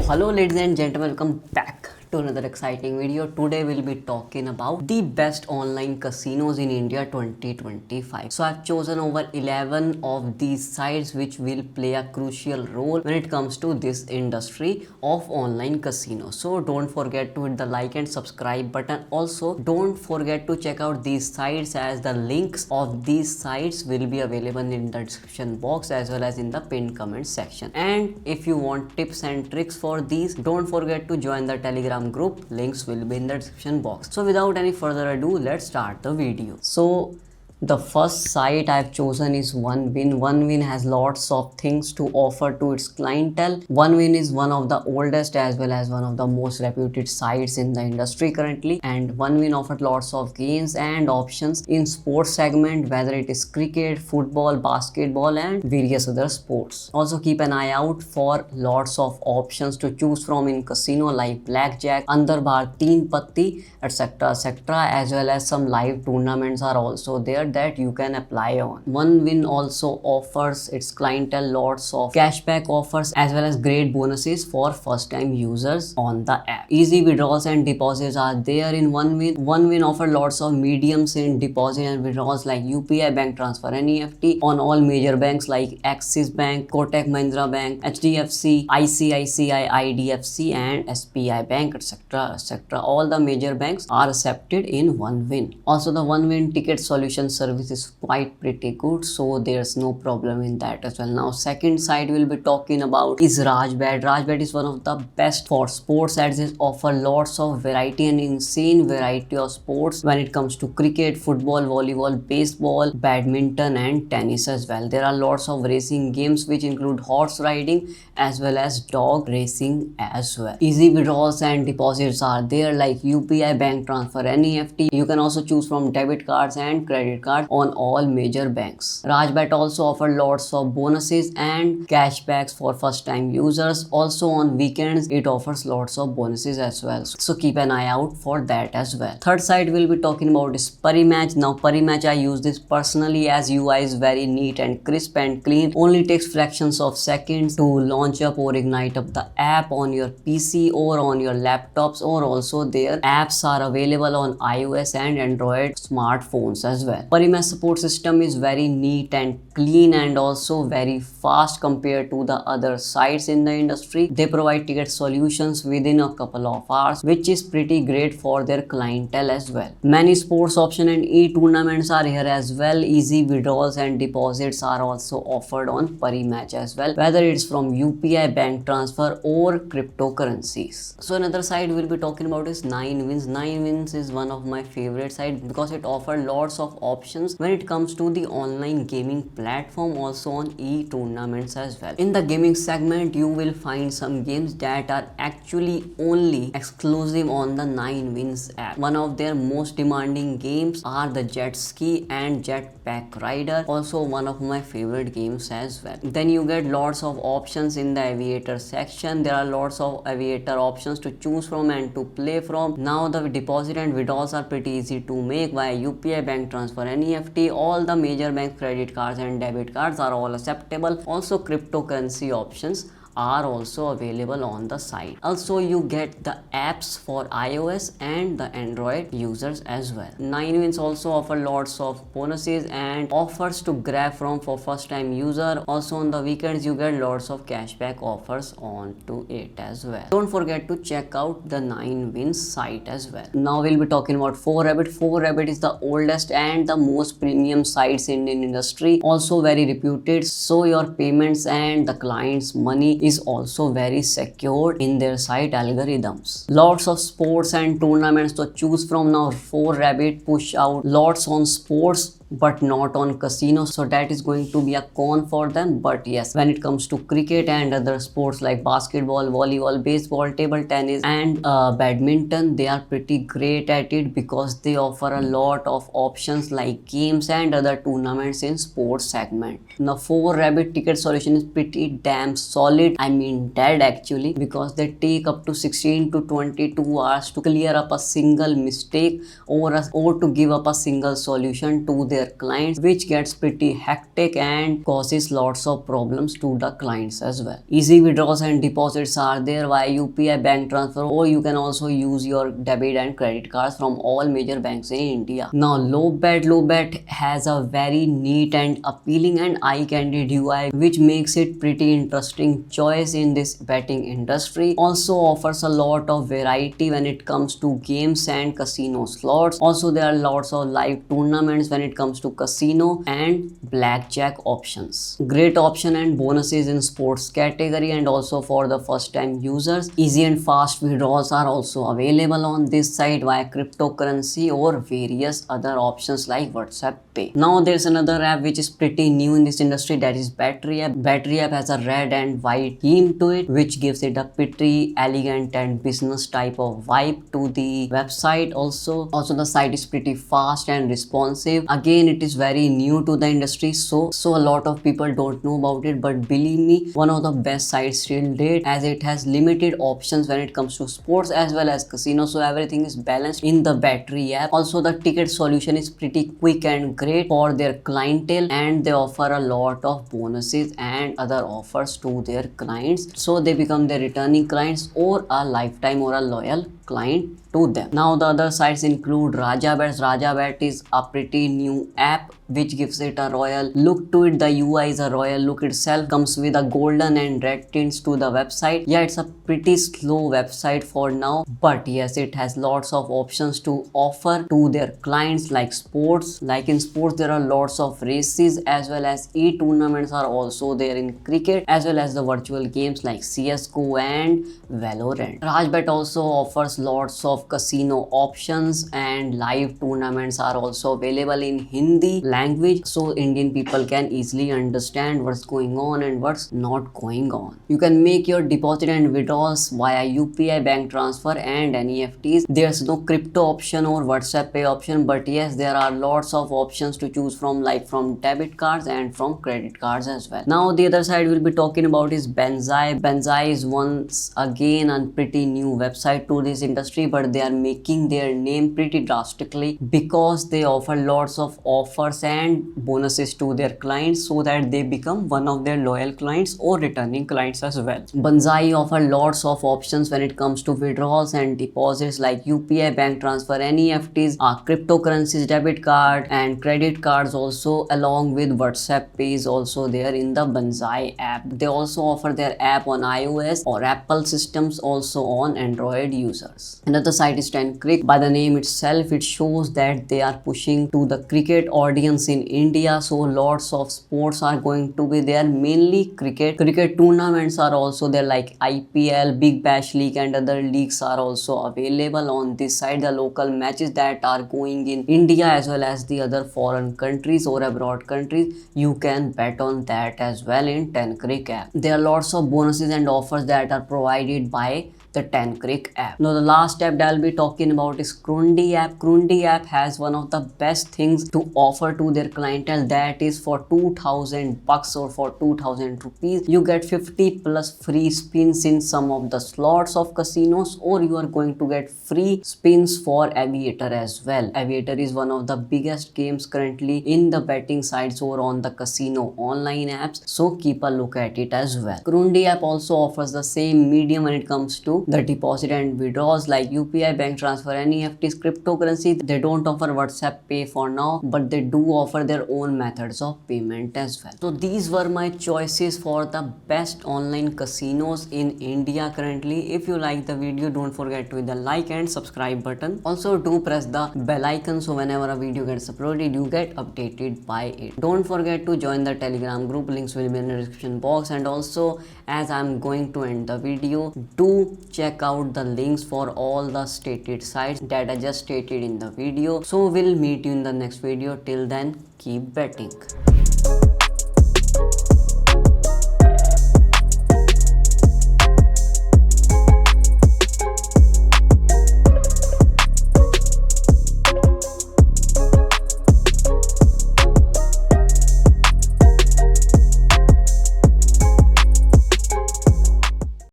Hello ladies and gentlemen, welcome back to another exciting video. Today we'll be talking about the best online casinos in India 2025. So I've chosen over 11 of these sites which will play a crucial role when it comes to this industry of online casinos. So don't forget to hit the like and subscribe button. Also don't forget to check out these sites, as the links of these sites will be available in the description box as well as in the pinned comment section. And if you want tips and tricks for these, don't forget to join the Telegram group. Links will be in the description box. So without any further ado, let's start the video. So the first site I've chosen is OneWin. OneWin has lots of things to offer to its clientele. OneWin is one of the oldest as well as one of the most reputed sites in the industry currently, and OneWin offers lots of games and options in sports segment, whether it is cricket, football, basketball and various other sports. Also keep an eye out for lots of options to choose from in casino like blackjack, under bar, teen patti, etc., as well as some live tournaments are also there that you can apply on. OneWin also offers its clientele lots of cashback offers as well as great bonuses for first time users on the app. Easy withdrawals and deposits are there in OneWin. OneWin offers lots of mediums in deposit and withdrawals like UPI, bank transfer, NEFT on all major banks like Axis Bank, Kotak Mahindra Bank, HDFC, ICICI, IDFC and SBI Bank, etc. All the major banks are accepted in OneWin. Also the OneWin ticket solution service is quite pretty good, so there's no problem in that as well. Now second site we'll be talking about is Rajbet. Rajbet is one of the best for sports as it offer lots of variety and insane variety of sports when it comes to cricket, football, volleyball, baseball, badminton and tennis as well. There are lots of racing games which include horse riding as well as dog racing as well. Easy withdrawals and deposits are there like UPI, bank transfer, NEFT. You can also choose from debit cards and credit cards on all major banks. Rajbet also offers lots of bonuses and cashbacks for first time users. Also on weekends it offers lots of bonuses as well, so keep an eye out for that as well. Third site we'll be talking about is Parimatch. Now Parimatch, I use this personally as UI is very neat and crisp and clean. Only takes fractions of seconds to launch up or ignite up the app on your PC or on your laptops, or also their apps are available on iOS and Android smartphones as well. Parimatch support system is very neat and clean and also very fast compared to the other sites in the industry. They provide ticket solutions within a couple of hours, which is pretty great for their clientele as well. Many sports options and e-tournaments are here as well. Easy withdrawals and deposits are also offered on Parimatch as well, whether it's from UPI, bank transfer or cryptocurrencies. So another site we'll be talking about is 9wins. 9wins is one of my favorite sites because it offers lots of options when it comes to the online gaming platform, also on e-tournaments as well. In the gaming segment you will find some games that are actually only exclusive on the 9wins app. One of their most demanding games are the jet ski and jetpack rider, also one of my favorite games as well. Then you get lots of options in the aviator section. There are lots of aviator options to choose from and to play from. Now the deposit and withdrawals are pretty easy to make via UPI, bank transfer, NEFT. All the major bank credit cards and debit cards are all acceptable. Also cryptocurrency options are also available on the site. Also you get the apps for iOS and the Android users as well. 9wins also offer lots of bonuses and offers to grab from for first time user. Also on the weekends you get lots of cashback offers onto it as well. Don't forget to check out the 9wins site as well. Now we'll be talking about 4Rabbit. 4Rabbit is the oldest and the most premium sites in the industry, also very reputed, so your payments and the client's money is also very secured in their site algorithms. Lots of sports and tournaments to choose from. Now 4Rabbit push out lots on sports but not on casinos, so that is going to be a con for them. But yes, when it comes to cricket and other sports like basketball, volleyball, baseball, table tennis and badminton, they are pretty great at it because they offer a lot of options like games and other tournaments in sports segment. Now 4Rabbit ticket solution is pretty damn solid, I mean dead actually, because they take up to 16 to 22 hours to clear up a single mistake or to give up a single solution to their their clients, which gets pretty hectic and causes lots of problems to the clients as well. Easy withdrawals and deposits are there via UPI bank transfer, or you can also use your debit and credit cards from all major banks in India. Now Lobet has a very neat and appealing and eye-candy UI, which makes it pretty interesting choice in this betting industry. Also offers a lot of variety when it comes to games and casino slots. Also there are lots of live tournaments when it comes to casino and blackjack options. Great option and bonuses in sports category and also for the first time users. Easy and fast withdrawals are also available on this site via cryptocurrency or various other options like WhatsApp Pay. Now there's another app which is pretty new in this industry, that is Battery app. Battery app has a red and white theme to it, which gives it a pretty elegant and business type of vibe to the website. Also the site is pretty fast and responsive. Again, it is very new to the industry, so a lot of people don't know about it, but believe me, one of the best sites till date, as it has limited options when it comes to sports as well as casino, so everything is balanced in the Battery app. Also the ticket solution is pretty quick and great for their clientele, and they offer a lot of bonuses and other offers to their clients, so they become their returning clients or a lifetime or a loyal client to them. Now the other sites include Rajabet. Rajabet is a pretty new app which gives it a royal look to it. The UI is a royal look itself, comes with a golden and red tints to the website. Yeah, it's a pretty slow website for now, but yes, it has lots of options to offer to their clients, like sports. Like in sports there are lots of races as well as e-tournaments are also there in cricket, as well as the virtual games like CSGO and Valorant. Rajbet also offers lots of casino options and live tournaments are also available in Hindi language, so Indian people can easily understand what's going on and what's not going on. You can make your deposit and withdrawals via UPI bank transfer and NEFTs. There's no crypto option or WhatsApp Pay option, but yes, there are lots of options to choose from, like from debit cards and from credit cards as well. Now the other side we'll be talking about is Banzai. Banzai is once again a pretty new website to this industry, but they are making their name pretty drastically because they offer lots of offers and bonuses to their clients so that they become one of their loyal clients or returning clients as well. Banzai offer lots of options when it comes to withdrawals and deposits like UPI bank transfer, NEFTs, cryptocurrencies, debit card and credit cards also, along with WhatsApp Pay is also there in the Banzai app. They also offer their app on iOS or Apple systems, also on Android users. Another site is 10Crick. By the name itself, it shows that they are pushing to the cricket audience in India, so lots of sports are going to be there, mainly cricket. Cricket tournaments are also there like IPL, Big Bash League and other leagues are also available on this site. The local matches that are going in India as well as the other foreign countries or abroad countries, you can bet on that as well in 10Crick app. There are lots of bonuses and offers that are provided by the 10Crick app. Now the last app that I'll be talking about is Krundi app. Krundi app has one of the best things to offer to their clientele, that is for 2000 bucks or for 2000 rupees you get 50 plus free spins in some of the slots of casinos, or you are going to get free spins for Aviator as well. Aviator is one of the biggest games currently in the betting sites or on the casino online apps, so keep a look at it as well. Krundi app also offers the same medium when it comes to the deposit and withdrawals like UPI bank transfer, NEFTs, cryptocurrency. They don't offer WhatsApp Pay for now, but they do offer their own methods of payment as well. So these were my choices for the best online casinos in India currently. If you like the video, don't forget to hit the like and subscribe button. Also do press the bell icon so whenever a video gets uploaded you get updated by it. Don't forget to join the Telegram group, links will be in the description box. And also, as I'm going to end the video, do check out the links for all the stated sites that I just stated in the video. So we'll meet you in the next video. Till then, keep betting.